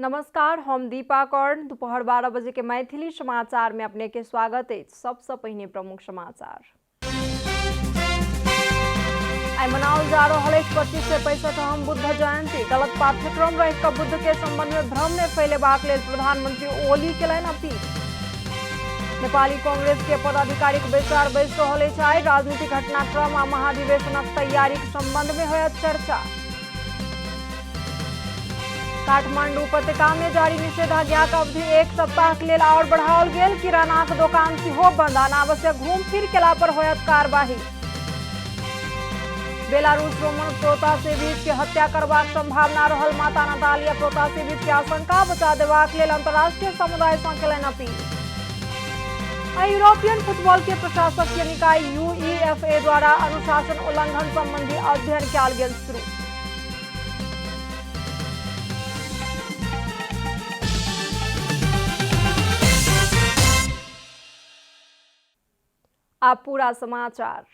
नमस्कार, हम दीपा कर्ण। दोपहर 12 बजे के मैथिली समाचार में अपने के स्वागत है। सबसे पहले प्रमुख समाचार आई मनाओल जा रहल 25 से 65 बुद्ध जयंती। गलत पाठ्यक्रम रह बुद्ध के संबंध में भ्रम ने फैलेबाक लेल प्रधानमंत्री ओली केलनि अपील। नेपाली कांग्रेस के पदाधिकारीक बैसार बैस रहल अछि। राजनीतिक घटनाक्रम आ महाधिवेशनक तैयारीक संबंध में होयत चर्चा। काठमांडू उपत्यका में जारी निषेधाज्ञाक अवधि 1 सप्ताह के लिए और बढ़ाओल गेल। किरानाक दोकान सेहो बंद। अनावश्यक घूम फिर केला पर होयत कार्यवाही। बेलारूस रोमन प्रोतासेविच के हत्या करबाक संभावना रहल। माता नतालिया प्रोतासेविच के आशंका बचा देबाक लेल अंतर्राष्ट्रीय समुदाय सँ केलनि अपील। यूरोपियन फुटबॉल के प्रशासकीय निकाय UEFA द्वारा अनुशासन उल्लंघन संबंधी अध्ययन कयल गेल शुरू। आप पूरा समाचार।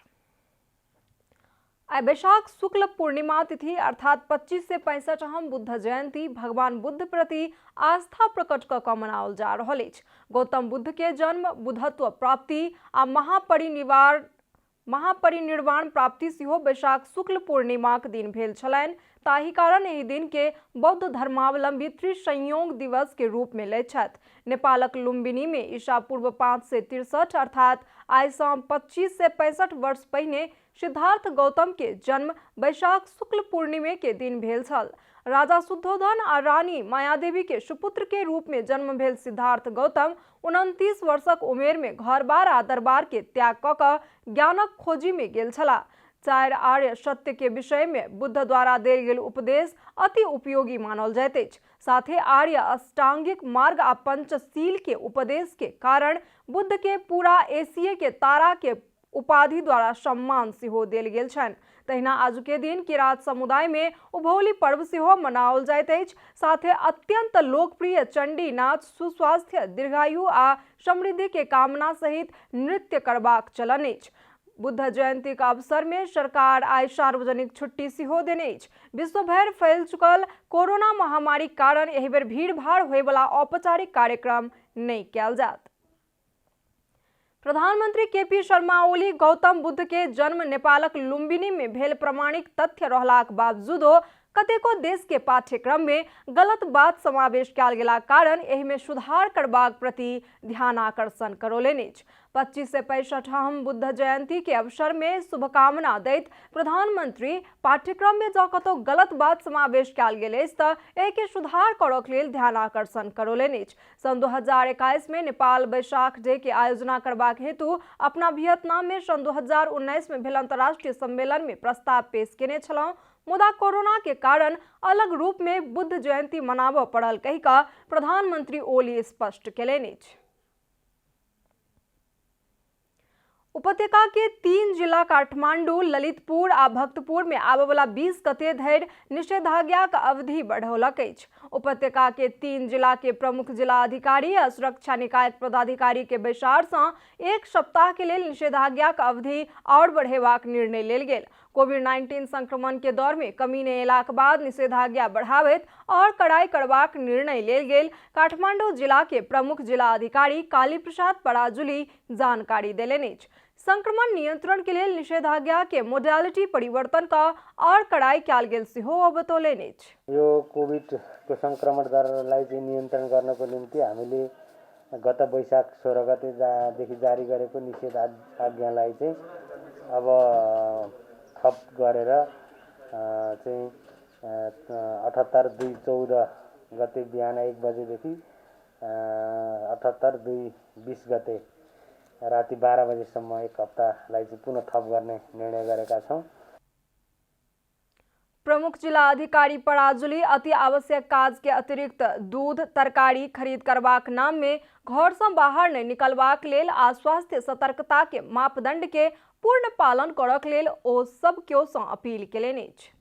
वैशाख शुक्ल पूर्णिमा तिथि अर्थात 25 से 65 बुद्ध जयंती भगवान बुद्ध प्रति आस्था प्रकट क मनाओल जा रहल अछि। गौतम बुद्ध के जन्म, बुद्धत्व प्राप्ति आ महापरिनिर्वाण प्राप्ति सेहो वैशाख शुक्ल पूर्णिमाक दिन भेल छलनि। ताहि कारण एहि दिन के बौद्ध धर्मावलंबी त्रिसंयोग दिवस के रूप में लैत छथि। नेपालक लुम्बिनी में ईसा पूर्व 5 से 63 अर्थात आइ सँ 25 से 65 वर्ष पहिने सिद्धार्थ गौतम के जन्म वैशाख शुक्ल पूर्णिमे के दिन भेल छल। राजा शुद्धोधन आ रानी मायादेवी के सुपुत्र के रूप में जन्म भेल सिद्धार्थ गौतम 29 वर्षक उमेर में घर बार आ दरबार के त्याग क ज्ञानक खोजी में गेल छलाह। 4 आर्य सत्य के विषय में बुद्ध द्वारा देल गेल उपदेश अति उपयोगी मानल जाइत अछि। साथे आर्य अष्टांगिक मार्ग आ पंचशील के उपदेश के कारण बुद्ध के पूरा एशिया के तारा के उपाधि द्वारा सम्मान सेहो देल गेल छनि। तहिना आज के दिन किरात समुदाय में उभौली पर्व सेहो मनाओल जाइत अछि। साथे अत्यंत लोकप्रिय चंडी नाच सुस्वास्थ्य, दीर्घायु आ समृद्धि के कामना सहित नृत्य करबाक चलन अछि। बुद्ध जयंती के अवसर में सरकार आई सार्वजनिक छुट्टी सेहो देने अछि। विश्व भर फैल चुकल कोरोना महामारी कारण एहि बेर भीड़ भाड़ होय वाला औपचारिक कार्यक्रम नहीं कयल जात। प्रधानमंत्री केपी शर्मा ओली गौतम बुद्ध के जन्म नेपालक लुम्बिनी में भेल प्रमाणिक तथ्य रहलाक बावजूदो कतेको देश के पाठ्यक्रम में गलत बात समावेश कयल गेला कारण एहि में सुधार करबाक प्रति ध्यान आकर्षण करौलनि अछि। 25 से 65 बुद्ध जयंती के अवसर में शुभकामना दैत प्रधानमंत्री पाठ्यक्रम में जँ कतौ गलत बात समावेश कयल गेल अछि तऽ एहि के सुधार करबाक लेल ध्यान आकर्षण करौलनि अछि। सन 2021 में नेपाल वैशाख डे के आयोजना करबाक हेतु अपना वियतनाम में सन 2019 में भेल अंतर्राष्ट्रीय सम्मेलन में प्रस्ताव पेश केने छलहुँ। मुदा कोरोना के कारण अलग रूप में बुद्ध जयंती मनाबऽ पड़ल कहि कऽ प्रधानमंत्री ओली स्पष्ट केलनि अछि। उपत्यका के 3 जिला काठमांडू, ललितपुर आ भक्तपुर में आबय वाला 20 गते धरि निषेधाज्ञाक अवधि बढ़ौलक अछि। उपत्यका के 3 जिला के प्रमुख जिला अधिकारी आ सुरक्षा निकाय पदाधिकारी के बैसार सँ 1 सप्ताह के लेल निषेधाज्ञाक अवधि और बढ़ेबाक निर्णय लेल गेल। कोविड-19 संक्रमण के दौर में कमी ने अयलाक बाद निषेधाज्ञा बढ़ाबैत और कड़ाई करबाक निर्णय लेल गेल। काठमांडू जिला के प्रमुख जिला अधिकारी काली प्रसाद पराजुली जानकारी देलनि अछि। संक्रमण नियंत्रण के लिए निषेधाज्ञा के मोडालिटी परिवर्तन का और कड़ाई कयल गेल सेहो बतौलनि अछि। यो कोभिड को संक्रमण दरलाई चाहिँ नियन्त्रण गर्नको निम्ति हामीले गत वैशाख 16 गतेदेखि जारी गरेको निषेधाज्ञालाई चाहिँ अब थप गरेर चाहिँ 78/2/14 गते बिहान 1 बजेदेखि 78/2/20 गते राति 12 बजेसम्म 1 हप्तालाई चाहिँ पुनः थप गर्ने निर्णय गरेका छौं। प्रमुख जिला अधिकारी पराजुली अति आवश्यक काज के अतिरिक्त दूध, तरकारी खरीद करबाक नाम में घर से बाहर नहीं निकलबाक लेल आ स्वास्थ्य सतर्कता के मापदंड के पूर्ण पालन करक लेल ओ सब केओ सँ अपील केलनि अछि।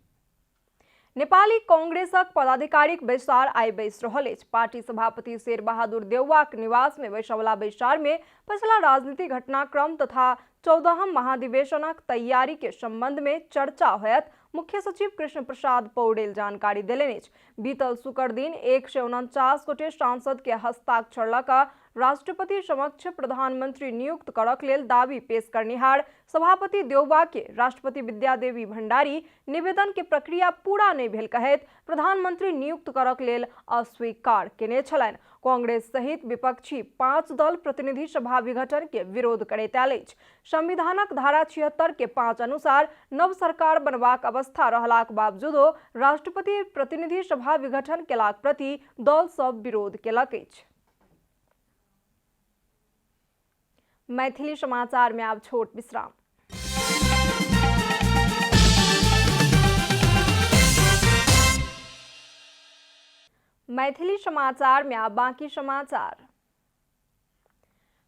नेपाली कांग्रेसक पदाधिकारीक बैसार आई बैस रहल अछि। पार्टी सभापति शेर बहादुर देउवाक निवास में बैसवला बैसार में पछिला राजनीतिक घटनाक्रम तथा 14हम महाधिवेशनक तैयारी के संबंध में चर्चा होयत। मुख्य सचिव कृष्ण प्रसाद पौडेल जानकारी देलनि। बीतल शुक्र दिन 149 गोटे सांसद के हस्ताक्षर लगा राष्ट्रपति समक्ष प्रधानमंत्री नियुक्त करक लेल दावी पेश करनिहार सभापति देउबा के राष्ट्रपति विद्यादेवी भण्डारी निवेदन के प्रक्रिया पूरा नहीं भेल कहैत प्रधानमंत्री नियुक्त करक लेल अस्वीकार केने छलनि। कांग्रेस सहित विपक्षी 5 दल प्रतिनिधि सभा विघटन के विरोध करैत आयल अछि। संविधानक धारा 76 के 5 अनुसार नव सरकार बनबाक अवस्था रहलाक बावजूदो राष्ट्रपति प्रतिनिधि सभा विघटन केलाक प्रति दल सब विरोध केलक अछि। मैथिली समाचार में अब छोट विश्राम। मैथिली समाचार में अब बाकी समाचार।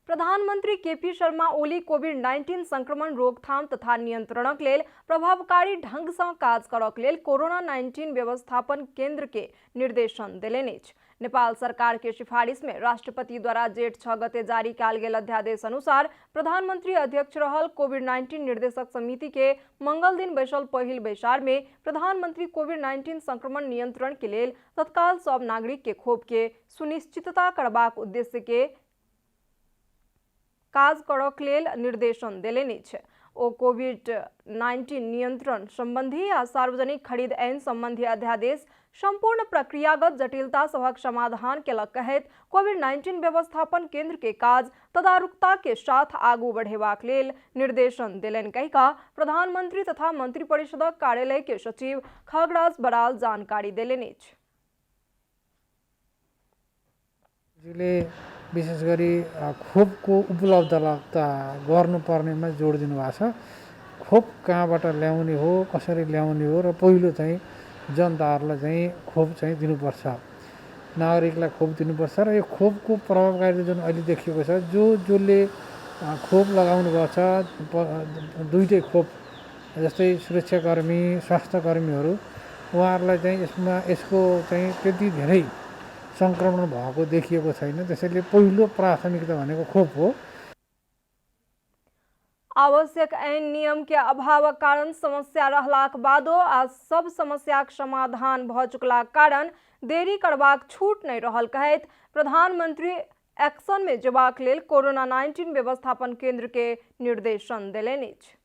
प्रधानमंत्री केपी शर्मा ओली कोविड-19 संक्रमण रोकथाम तथा नियंत्रणक लेल प्रभावकारी ढंग से काज करक लेल कोरोना-19 व्यवस्थापन केंद्र के निर्देशन देलनि अछि। नेपाल सरकार के सिफारिश में राष्ट्रपति द्वारा जेठ 6 गते जारी कयल गेल अध्यादेश अनुसार प्रधानमंत्री अध्यक्ष रहल कोविड-19 निर्देशक समिति के मंगल दिन बैसल पहिल बैसार में प्रधानमंत्री कोविड-19 संक्रमण नियंत्रण के लेल तत्काल सब नागरिक के खोप के सुनिश्चितता करबाक उद्देश्य के काज करक लेल निर्देशन देलनि अछि। ओ कोविड-19 नियंत्रण संबंधी आ सार्वजनिक खरीद ऐन संबंधी अध्यादेश संपूर्ण प्रक्रियागत जटिलता सभक समाधान केलक कहैत कोविड-19 व्यवस्थापन केंद्र के काज तदारुकता के साथ आगू बढ़ेबाक लेल निर्देशन देलनि कहिका प्रधानमंत्री तथा मंत्रिपरिषदक कार्यालय के सचिव खगराज बराल जानकारी देलनि अछि। विशेष गरी खोपको उपलब्धता गर्नुपर्नेमा जोड दिनुभएको छ। खोप कहाँबाट ल्याउने हो, कसरी ल्याउने हो र पहिलो चाहिँ जनताहरूलाई चाहिँ खोप चाहिँ दिनुपर्छ, नागरिकलाई खोप दिनुपर्छ र यो खोपको प्रभावकारिता जुन अहिले देखिएको छ, जसले खोप लगाउनु भएको छ, दुईटै खोप जस्तै सुरक्षाकर्मी स्वास्थ्यकर्मीहरू उहाँहरूलाई चाहिँ यसको चाहिँ त्यति धेरै संक्रमण भएको देखिएको छैन। त्यसैले पहिलो प्राथमिकता भनेको खोप हो। आवश्यक ऐन नियम के अभावक कारण समस्या रहलाक बादो आज सब समस्याक समाधान भ चुकलाक कारण देरी करबाक छूट नहीं रहल कहैत प्रधानमंत्री एक्शन में जेबाक लेल कोरोना-19 व्यवस्थापन केंद्र के निर्देशन देलनि अछि।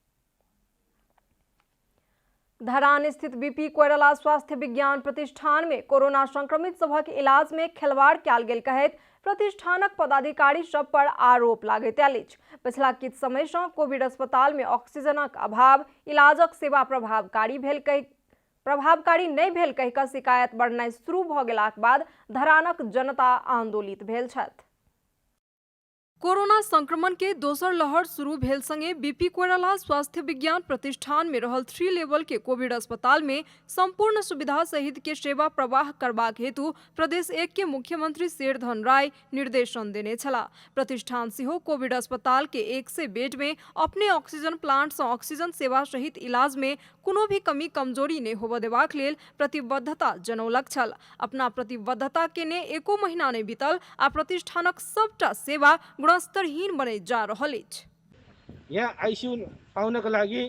धरान स्थित बीपी कोइराला स्वास्थ्य विज्ञान प्रतिष्ठान में कोरोना संक्रमित सभक इलाज में खिलवाड़ कयल गेल कहैत प्रतिष्ठानक पदाधिकारी सब पर आरोप लागैत आयल अछि। पिछला किछ समय से कोविड अस्पताल में ऑक्सीजनक अभाव, इलाजक सेवा प्रभावकारी नहीं भेल कहि कऽ शिकायत बढ़नाइ शुरू भ गेलाक बाद धरानक जनता आंदोलित भेल छथि। कोरोना संक्रमण के दोसर लहर शुरू भेल संगे बीपी कोइराला स्वास्थ्य विज्ञान प्रतिष्ठान में रहल 3 लेवल के कोविड अस्पताल में संपूर्ण सुविधा सहित के सेवा प्रवाह करबाक हेतु प्रदेश 1 के मुख्यमंत्री शेरधन राय निर्देशन देने छला। प्रतिष्ठान सेहो कोविड अस्पताल के 100 बेड में अपने ऑक्सीजन प्लांट से ऑक्सीजन सेवा सहित इलाज में कोनो भी कमी कमजोरी नहीं होबय देबाक लेल प्रतिबद्धता जनौलक छल। अपना प्रतिबद्धता के ने एको महीना नहीं बीतल आ प्रतिष्ठानक सबटा सेवा गुणस्तरहीन बने जा रहल अछि। यहाँ आईसीयू पाउनको लागि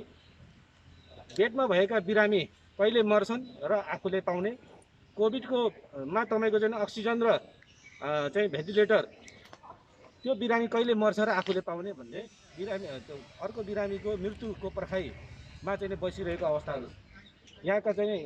बेडमा भएका बिरामी पहिले मर्छन् र आफूले पाउने कोभिडको मा तपाईको चाहिँ अक्सिजन र चाहिँ भेन्टिलेटर त्यो बिरामी कहिले मर्छ र आफूले पाउने भन्ने बिरामी अर्को बिरामीको मृत्युको पर्खाइमा चाहिँ बसिरहेको अवस्थाहरू यहाँका चाहिँ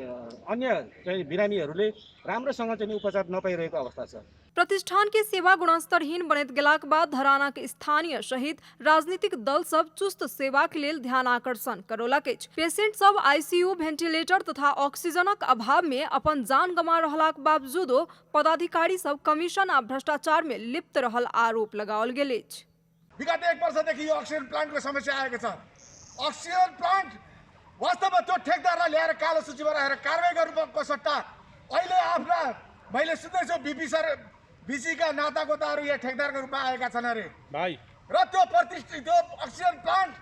अन्य चाहिँ बिरामीहरूले राम्रोसँग चाहिँ उपचार नपाइरहेको अवस्था छ। प्रतिष्ठान के सेवा गुणस्तरहीन बनैत गेलाक बाद धरानाक स्थानीय सहित राजनीतिक दल सब चुस्त सेवा के लेल ध्यान आकर्षण करौलक अछि। पेशेंट सब आईसीयू, वेंटिलेटर तथा ऑक्सीजनक अभाव में अपन जान गंवा रहलाक बावजूदो पदाधिकारी सब कमीशन आ भ्रष्टाचार में लिप्त रहल आरोप लगाओल गेल अछि। विगत 1 वर्षदेखि यो ऑक्सीजन प्लान्टको समस्या आएको छ। ऑक्सीजन प्लान्ट वास्तवमा त्यो ठेकदारलाई ल्याएर कालो सूचीमा राखेर कारबाही गर्नुको सट्टा अहिले आफ्ना मैले सुन्दैछु बीपी सर बीसीका नातागोताहरू यहाँ ठेकदारको रूपमा आएका छन् अरे भाइ र त्यो प्रतिष्ठित त्यो अक्सिजन प्लान्ट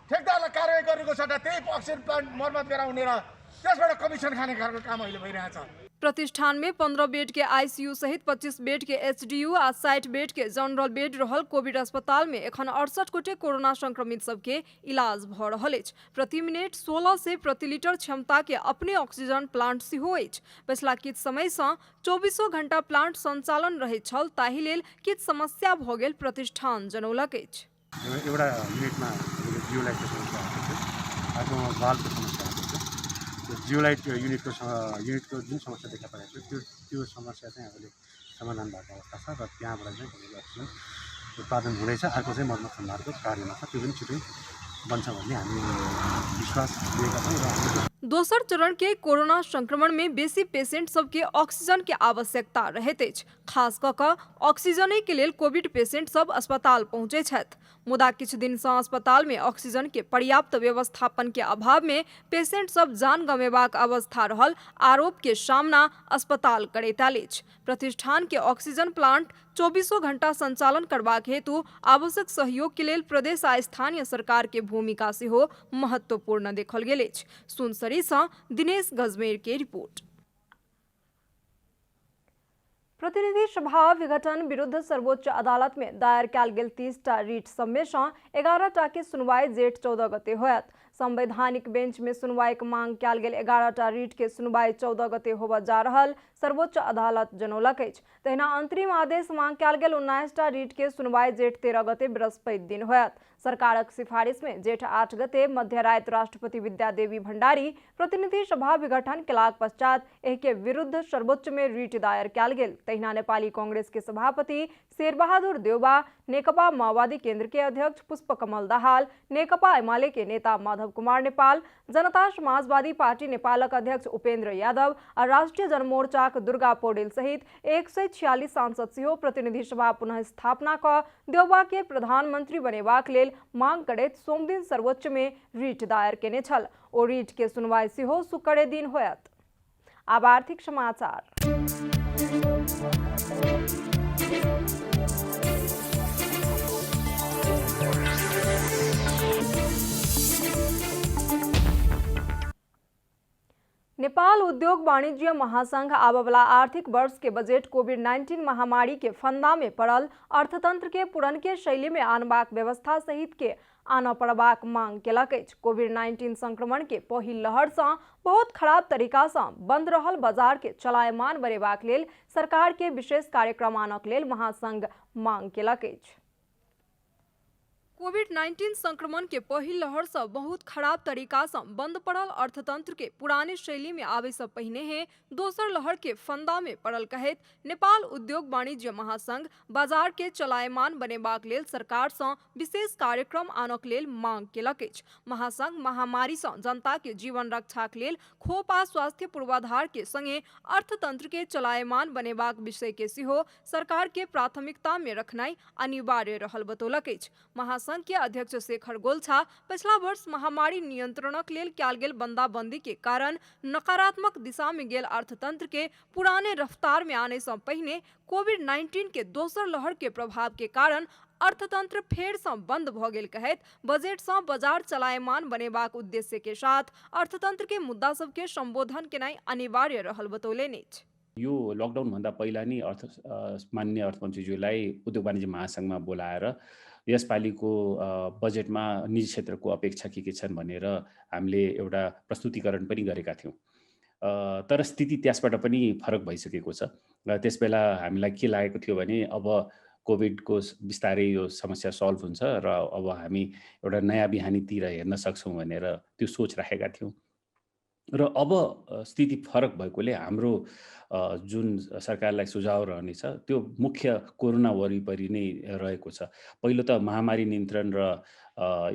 ठेकदारलाई कारबाही गर्नुको सट्टा त्यही अक्सिजन प्लान्ट मर्मत गराउने र त्यसबाट कमिसन खाने खालको काम अहिले भइरहेछ। प्रतिष्ठान में 15 बेड के आईसीयू सहित 25 बेड के एचडीयू आ 60 बेड के जनरल बेड रहल कोविड अस्पताल में एखन 68 गोटे कोरोना संक्रमित सबके इलाज भ रहल अछि। प्रति मिनट 16 से प्रति लीटर क्षमता के अपने ऑक्सीजन प्लांट सेहो अछि। पिछला किछु समय से 24 घंटा प्लांट संचालन रहैत छल, ताहि लेल किछु समस्या भ गेल प्रतिष्ठान जनौलक अछि। एउटा युनिटमा जियोलाइटको समस्या आएको थियो, अर्को वाल्भको समस्या आएको थियो। त्यो जियोलाइट युनिटको जुन समस्या देखा परेको थियो त्यो समस्या चाहिँ हामीले समाधान भएको अवस्था छ र त्यहाँबाट चाहिँ तपाईँको अक्सिजन उत्पादन हुँदैछ। अर्को चाहिँ मर्मत सम्भारको कार्यमा छ, त्यो पनि छिटै बन्छ भन्ने हामी विश्वास लिएका छौँ। र दोसर चरण के कोरोना संक्रमण में बेसी पेशेंट सबके ऑक्सीजन के आवश्यकता रहैत अछि। खास कऽ कऽ ऑक्सीजन के लेल कोविड पेशेंट सब अस्पताल पहुँचे छथि, मुदा किछु दिन से अस्पताल में ऑक्सीजन के पर्याप्त व्यवस्थापन के अभाव में पेशेंट सब जान गंवेबाक अवस्था रहल आरोप के सामना अस्पताल करैत आयल अछि। प्रतिष्ठान के ऑक्सीजन प्लांट 24 घंटा संचालन करबाक हेतु आवश्यक सहयोग के लेल प्रदेश आ स्थानीय सरकार के भूमिका सेहो महत्वपूर्ण देखल गेल अछि। सुनसरी से दिनेश गजमेर के रिपोर्ट। प्रतिनिधि सभा विघटन विरुद्ध सर्वोच्च अदालत में दायर कयल गेल 30टा रिट सब में 11टा के सुनवाई जेठ 14 गते होयत। संवैधानिक बेंच में सुनवाई के मांग कयल गेल 11टा रिट के सुनवाई 14 गते होबऽ जा रहल सर्वोच्च अदालत जनौलक अछि। तहिना अंतरिम आदेश मांग कयल गेल 19टा रिट के सुनवाई जेठ 13 गते बृहस्पति दिन होयत। सरकारक सिफारिश में जेठ 8 गते मध्य राति राष्ट्रपति विद्यादेवी भंडारी प्रतिनिधि सभा विघटन केलाक पश्चात एहि के विरुद्ध सर्वोच्च में रिट दायर कयल गेल। तहिना नेपाली कांग्रेस के सभापति शेरबहादुर देउबा, नेकपा माओवादी केंद्र के अध्यक्ष पुष्पकमल दाहाल, नेकपा एमाले के नेता माधव कुमार नेपाल, जनता समाजवादी पार्टी नेपालक अध्यक्ष उपेंद्र यादव और राष्ट्रीय जनमोर्चाक दुर्गा पौडेल सहित 146 सांसद सेहो प्रतिनिधि सभा पुनः स्थापना क देउबा के प्रधानमंत्री बनेबाक लेल मांग करैत सोम दिन सर्वोच्च में रिट दायर केने छल। ओ रिट के सुनवाई सेहो शुक्रे दिन होयत। आब आर्थिक समाचार। नेपाल उद्योग वाणिज्य महासंघ आबवला आर्थिक वर्ष के बजट कोविड-19 महामारी के फंदा में पड़ल अर्थतंत्र के पुरनके शैली में आनबाक व्यवस्था सहित के आना पड़बाक मांग केलक अछि। कोविड-19 संक्रमण के पहिल लहर से बहुत खराब तरीका से बंद रहल बाजार के चलायमान बनेबाक लेल सरकार के विशेष कार्यक्रम आनक लेल महासंघ मांग केलक अछि। कोविड-19 संक्रमण के पहिल लहर से बहुत खराब तरीका से बंद पड़ल अर्थतंत्र के पुराने शैली में आवे से पहिने है दोसर लहर के फंदा में पड़ल कहैत नेपाल उद्योग वाणिज्य महासंघ बाजार के चलायमान बनेबाक लेल सरकार से विशेष कार्यक्रम आनक लेल मांग केलक अछि। महासंघ महामारी से जनता के जीवन रक्षाक लेल खोप आ स्वास्थ्य पूर्वाधार के संगे अर्थतंत्र के चलायमान बनेबाक विषय के सेहो सरकार के प्राथमिकता में रखनाई अनिवार्य रहल बतौलक अछि। महासंघ के अध्यक्ष शेखर गोल्छा पिछला वर्ष महामारी नियंत्रणक लेल कयल गेल बंदाबंदी के कारण नकारात्मक दिशा में गेल अर्थतंत्र के पुराने रफ्तार में आने से पहले कोविड-19 के दोसर लहर के प्रभाव के कारण अर्थतंत्र फेर से बंद भ गेल कहैत बजट से बाजार चलायमान बनेबाक उद्देश्य के साथ अर्थतंत्र के मुद्दा सब के संबोधन केनाई अनिवार्य रहल बतौलेनि अछि। यो लकडाउन भन्दा पहिला नै माननीय अर्थमन्त्रीज्यूलाई उद्योग वाणिज्य महासंघमा बोलाएर यसपालिको बजेटमा निजी क्षेत्रको अपेक्षा के छन् भनेर हामीले एउटा प्रस्तुतिकरण पनि गरेका थियौं। तर स्थिति त्यसबाट पनि फरक भइसकेको छ। त्यसबेला हामीलाई के लागेको थियो भने अब कोभिडको बिस्तारै यो समस्या सल्भ हुन्छ र अब हामी एउटा नयाँ बिहानीतिर हेर्न सक्छौं भनेर त्यो सोच राखेका थियौं। र अब स्थिति फरक भएकोले हाम्रो जुन सरकारलाई सुझाव रहनेछ त्यो मुख्य कोरोना वरिपरि नै रहेको छ। पहिलो त महामारी नियन्त्रण र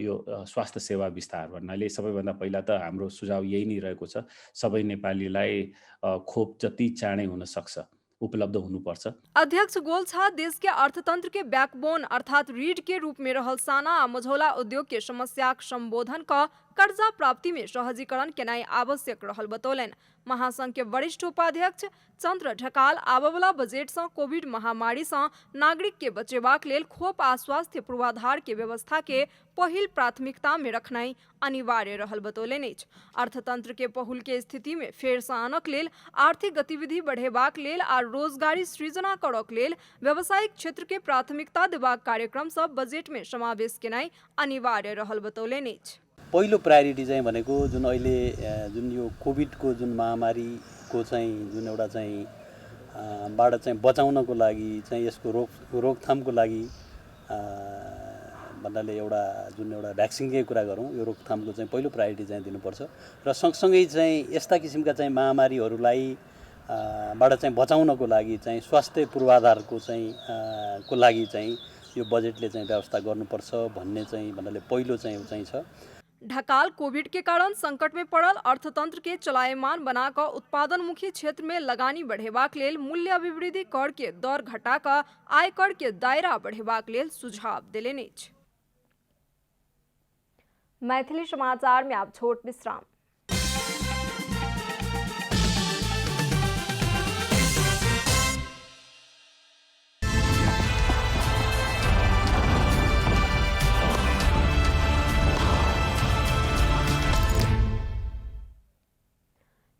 यो स्वास्थ्य सेवा विस्तार भन्नाले सबैभन्दा पहिला त हाम्रो सुझाव यही नै रहेको छ। सबै नेपालीलाई खोप जति चाँडै हुन सक्छ उपलब्ध हुनुपर्छ। अध्यक्ष गोल्छा देश के अर्थतंत्र के बैकबोन अर्थात रीढ़ के रूप में रहल साना आ मझौला उद्योग के समस्या संबोधन का कर्जा प्राप्ति में सहजीकरण केनाई आवश्यक रहल बतौलन। महासंघ के वरिष्ठ उपाध्यक्ष चंद्र ढकाल आबवला बजेट से कोविड महामारी से नागरिक के बचेबाक लेल खोप आ स्वास्थ्य पूर्वाधार के व्यवस्था के पहिल प्राथमिकता में रखनाई अनिवार्य रहल बतौलन अछि। अर्थतंत्र के पहुल के स्थिति में फेर से आनक लेल, आर्थिक गतिविधि बढ़ेबाक लेल आ रोजगारी सृजना करक लेल व्यावसायिक क्षेत्र के प्राथमिकता देबाक कार्यक्रम सब बजेट में समावेश केनाई अनिवार्य रहल बतौलन अछि। पहिलो प्रायोरिटी चाहिँ भनेको जुन अहिले जुन यो कोभिडको जुन महामारीको चाहिँ जुन एउटा चाहिँ बाट चाहिँ बचाउनको लागि चाहिँ यसको रोकथामको लागि भन्नाले एउटा जुन एउटा भ्याक्सिनकै कुरा गरौँ, यो रोकथामको चाहिँ पहिलो प्रायोरिटी चाहिँ दिनुपर्छ र सँगसँगै चाहिँ यस्ता किसिमका चाहिँ महामारीहरूलाई बाट चाहिँ बचाउनको लागि चाहिँ स्वास्थ्य पूर्वाधारको चाहिँ को लागि चाहिँ यो बजेटले चाहिँ व्यवस्था गर्नुपर्छ भन्ने चाहिँ भन्नाले पहिलो चाहिँ छ। ढकाल कोविड के कारण संकट में पड़ल अर्थतंत्र के चलायमान बनाकर उत्पादनमुखी क्षेत्र में लगानी बढ़ेबाक लेल मूल्य अभिवृद्धि कर के दर घटाकर आयकर के दायरा बढ़ेबाक लेल सुझाव देलनि अछि। मैथिली समाचार में आप छोट विश्राम।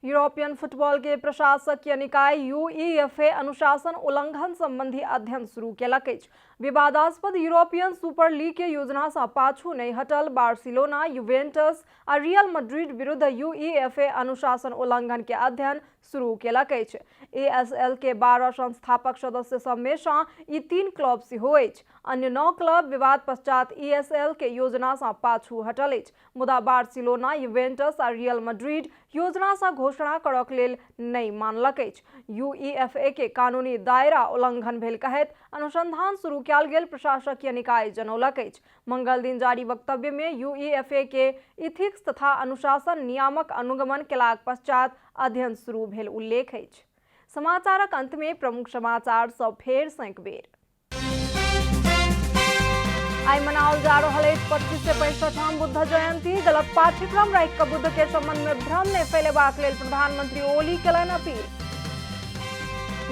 यूरोपियन फुटबॉल के प्रशासकीय निकाय यूईएफए अनुशासन उल्लंघन संबंधी अध्ययन शुरू केलक अछि। विवादास्पद यूरोपियन सुपर लीग के योजना से पाछू नहीं हटल बार्सिलोना, युवेंटस और रियल मैड्रिड विरुद्ध यूईएफए अनुशासन उल्लंघन के अध्ययन शुरू केलक अछि। एएसएल के 12 संस्थापक सदस्य सब में से ई 3 क्लब सेहो अछि। अन्य 9 क्लब विवाद पश्चात ईएसएल के योजना से पाछू हटल अछि। मुदा बार्सिलोना, युवेंटस और रियल मैड्रिड योजना से घोषणा करक लेल नहीं मानलक अछि। यूईएफए के कानूनी दायरा उल्लंघन भेल कहैत अनुसंधान शुरू कयल गेल प्रशासकीय निकाय जनौलक अछि। मंगल दिन जारी वक्तव्य में यूईएफए के इथिक्स तथा अनुशासन नियामक अनुगमन केलाक पश्चात अध्ययन शुरू भेल उल्लेख अछि। समाचारक अंत में प्रमुख समाचार सब फेर सँ एक बेर। आई मनाओल जा रहल अछि 25 से 65 बुद्ध जयंती। गलत पाठ्यक्रम राखि कऽ बुद्ध के संबंध में भ्रम नहि फैलेबाक लेल प्रधानमंत्री ओली केलनि अपील।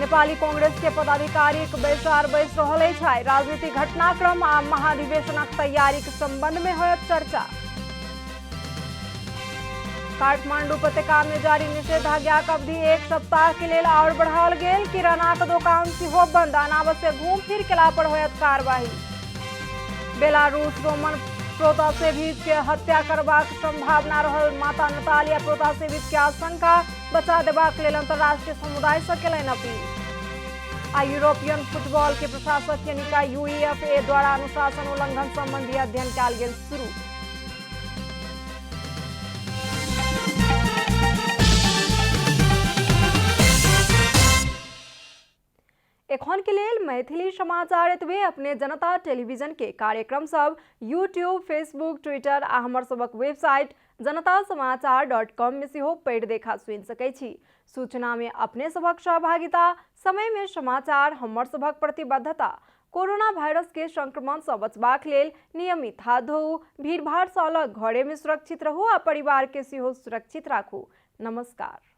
नेपाली कांग्रेस के पदाधिकारी बैसार बैस रहल अछि। आई राजनीतिक घटनाक्रम आ महाधिवेशनक तैयारीक संबंध में होयत चर्चा। काठमांडू उपत्यका में जारी निषेधाज्ञाक अवधि 1 सप्ताह के लेल और बढ़ाओल गेल। किरानाक दोकान सेहो बंद। अनावश्यक घूम फिर केला पर होयत कार्रवाई। बेलारूस रोमन प्रोतासेविच के हत्या करबाक संभावना रहल। माता नतालिया प्रोतासेविच के आशंका बचा देबाक लेल अंतर्राष्ट्रीय समुदाय से केलनि अपील। आ यूरोपियन फुटबॉल के प्रशासकीय निकाय यूईएफए द्वारा अनुशासन उल्लंघन संबंधी अध्ययन कयल गेल शुरू। एखन के लेल मैथिली समाचार एतबे। अपने जनता टेलीविजन के कार्यक्रम सब यूट्यूब, फेसबुक, ट्विटर आ हमर सबक वेबसाइट जनतासमाचार.com में सेहो पढ़ि देखा सुनि सकै छी। सूचना में अपने सबक सहभागिता, समय में समाचार, हमर सबक प्रतिबद्धता। कोरोना वायरस के संक्रमण से बचबाक लेल नियमित हाथ धोऊ, भीड़ भाड़ से अलग घरे में सुरक्षित रहू आ परिवार के सेहो सुरक्षित राखू। नमस्कार।